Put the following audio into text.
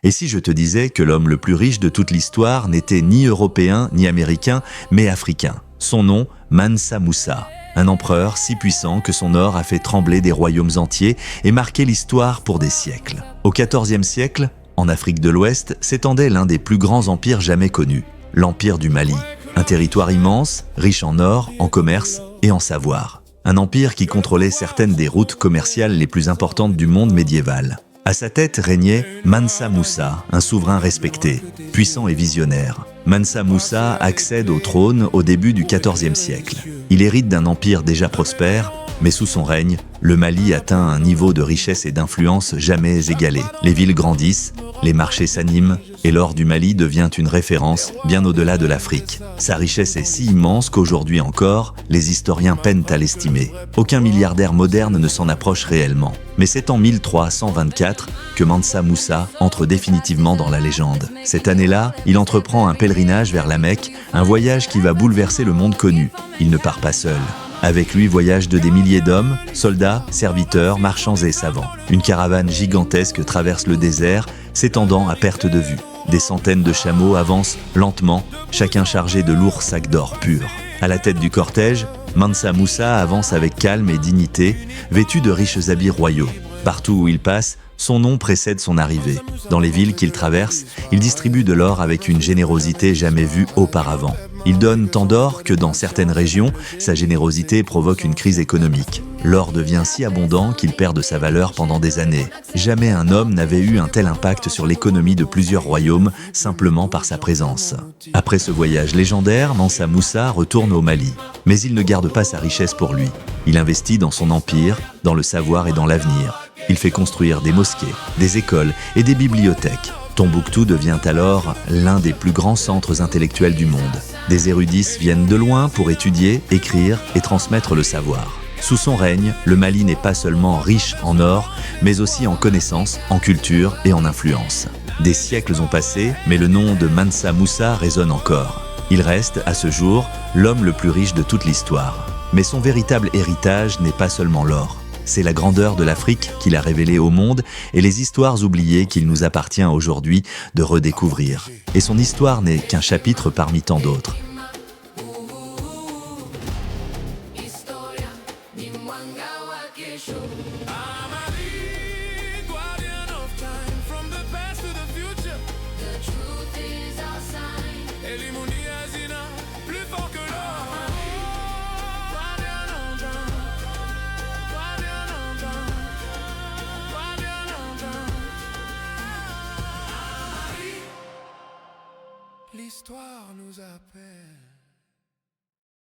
Et si je te disais que l'homme le plus riche de toute l'histoire n'était ni européen ni américain, mais africain? Son nom, Mansa Moussa, un empereur si puissant que son or a fait trembler des royaumes entiers et marqué l'histoire pour des siècles. Au XIVe siècle, en Afrique de l'Ouest, s'étendait l'un des plus grands empires jamais connus, l'Empire du Mali. Un territoire immense, riche en or, en commerce et en savoir. Un empire qui contrôlait certaines des routes commerciales les plus importantes du monde médiéval. À sa tête régnait Mansa Moussa, un souverain respecté, puissant et visionnaire. Mansa Moussa accède au trône au début du XIVe siècle. Il hérite d'un empire déjà prospère, mais sous son règne, le Mali atteint un niveau de richesse et d'influence jamais égalé. Les villes grandissent, les marchés s'animent, et l'or du Mali devient une référence bien au-delà de l'Afrique. Sa richesse est si immense qu'aujourd'hui encore, les historiens peinent à l'estimer. Aucun milliardaire moderne ne s'en approche réellement. Mais c'est en 1324 que Mansa Moussa entre définitivement dans la légende. Cette année-là, il entreprend un pèlerinage vers la Mecque, un voyage qui va bouleverser le monde connu. Il ne part pas seul. Avec lui voyagent des milliers d'hommes, soldats, serviteurs, marchands et savants. Une caravane gigantesque traverse le désert, s'étendant à perte de vue. Des centaines de chameaux avancent lentement, chacun chargé de lourds sacs d'or pur. À la tête du cortège, Mansa Moussa avance avec calme et dignité, vêtu de riches habits royaux. Partout où il passe, son nom précède son arrivée. Dans les villes qu'il traverse, il distribue de l'or avec une générosité jamais vue auparavant. Il donne tant d'or que dans certaines régions, sa générosité provoque une crise économique. L'or devient si abondant qu'il perd de sa valeur pendant des années. Jamais un homme n'avait eu un tel impact sur l'économie de plusieurs royaumes simplement par sa présence. Après ce voyage légendaire, Mansa Moussa retourne au Mali. Mais il ne garde pas sa richesse pour lui. Il investit dans son empire, dans le savoir et dans l'avenir. Il fait construire des mosquées, des écoles et des bibliothèques. Tombouctou devient alors l'un des plus grands centres intellectuels du monde. Des érudits viennent de loin pour étudier, écrire et transmettre le savoir. Sous son règne, le Mali n'est pas seulement riche en or, mais aussi en connaissances, en culture et en influence. Des siècles ont passé, mais le nom de Mansa Moussa résonne encore. Il reste, à ce jour, l'homme le plus riche de toute l'histoire. Mais son véritable héritage n'est pas seulement l'or. C'est la grandeur de l'Afrique qu'il a révélée au monde et les histoires oubliées qu'il nous appartient aujourd'hui de redécouvrir. Et son histoire n'est qu'un chapitre parmi tant d'autres. L'histoire nous appelle.